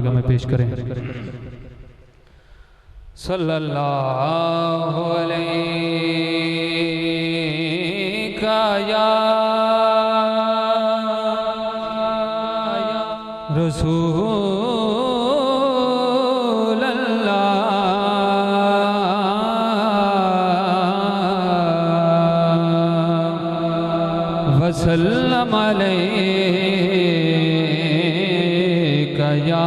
बारगाह में पेश करें। सल्लल्लाहु अलैका या रसूल अल्लाह वसल्लम अलैका या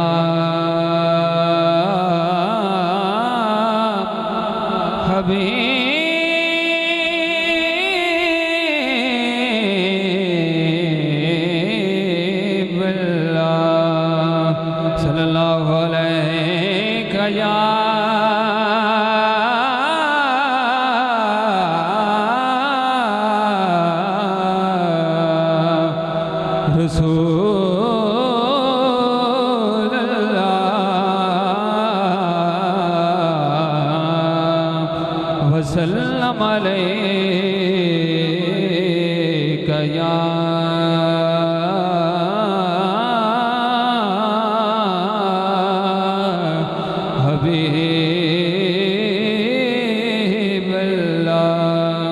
हबीब अल्लाह सल्लल्लाहु अलैका या रसूल अल्लाह वसल्लम अलैका या हबीब अल्लाह।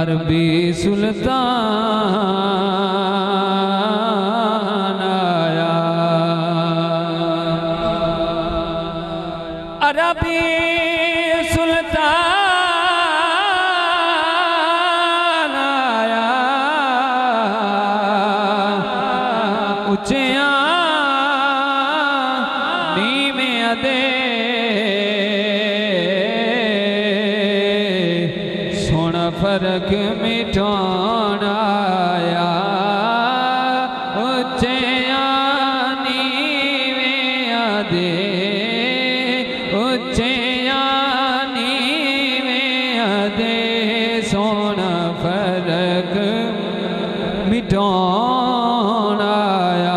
अरबी सुल्तान आया, अरबी सुल्तान आया, उच्चियां नीवें अदे सोना फर्क मिटाण आया, उच्चियां नीवें अदे उच्चियां नीवें अदे सोना फर्क मिटाण आया।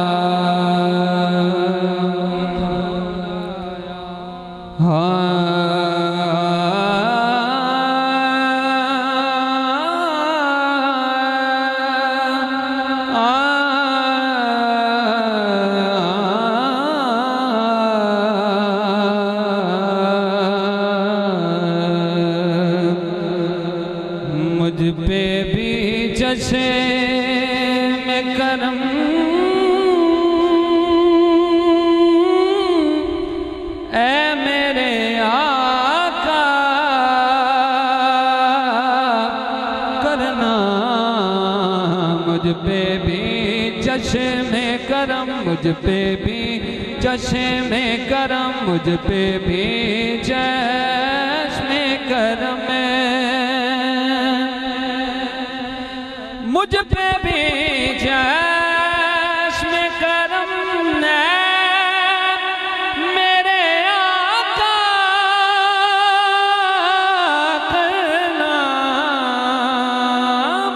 मुझ पे भी जैसे में करम ऐ मेरे आका करना, मुझ पे भी जैसे में करम, मुझ पे भी जैसे में करम, मुझ पे भी जैसे में करम, मुझ पे भी जश्न करम मेरे आका करना,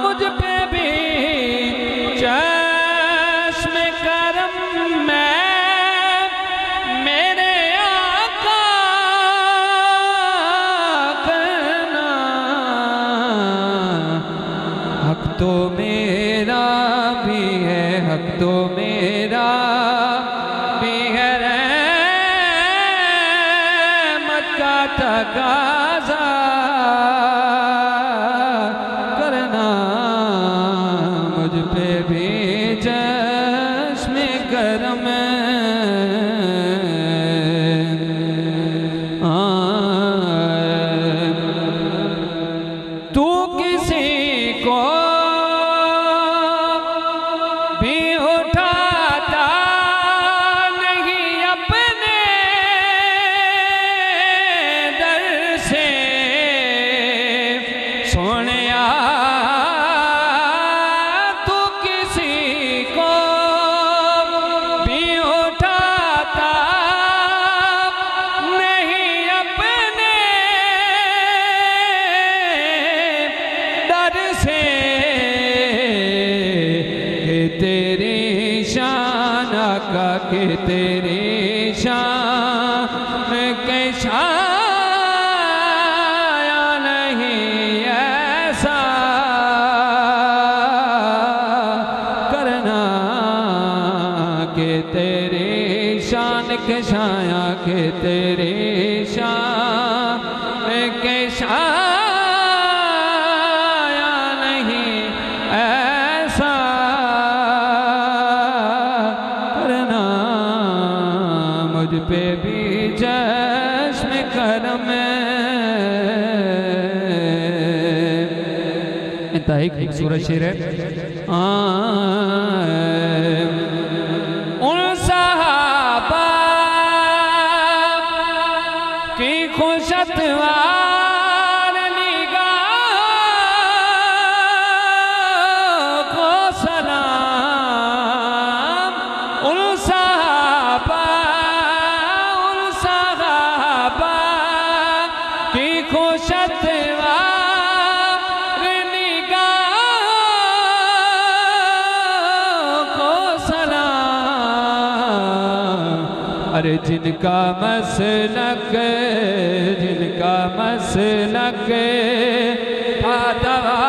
मुझ पे भी जश्न करम मेरे आका करना। हक तो मेरा भी है, हक तो मेरा भी है, रहमत का तकाज़ा करना, मुझ पे भी जश्न करम तू किसी को भी उठाता नहीं अपने दर से, सोनिया तू किसी को भी उठाता नहीं अपने दर से, कि तेरी शान का, कि तेरी शान के छाया नहीं ऐसा करना, कि तेरी के शाया के तेरे शान के शाया नहीं ऐसा करना मुझ पे भी चश्म करम इंतहाई खूबसूरत शेर है। उन सहाबा की खुशतवार निगाह को सलाम। उन सहाबा की खुशतवार अरे जिनका मसलक था दवा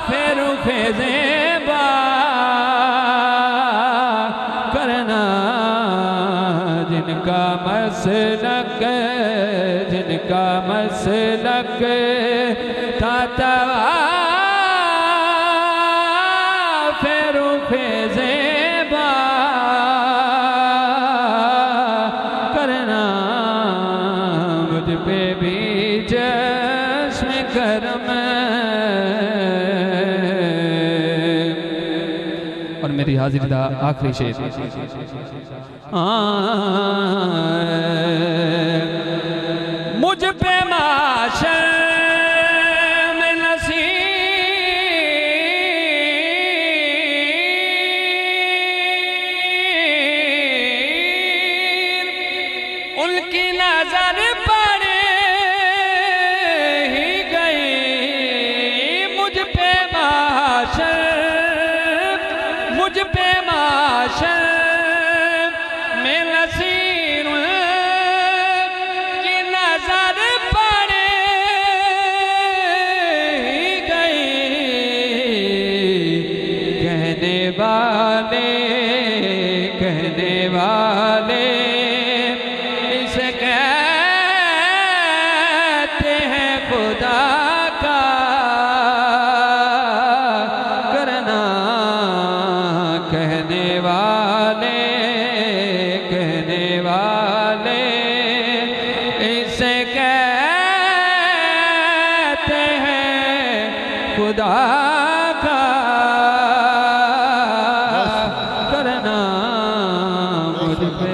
फिर ज़ेबा करना जिनका मसलक था दवा फिर ज़ेबा पे भी चश्म करम। और मेरी हाजिरी दा आखिरी शेर मुझ पे माशर में नसीर उनकी नजर पड़े ही गई मुझ पे माशर में नसीर की नजर पड़े ही गई कहने वाले इसे कहते हैं खुदा का करना कहने वाले इसे कहते हैं खुदा का करना मुझ पे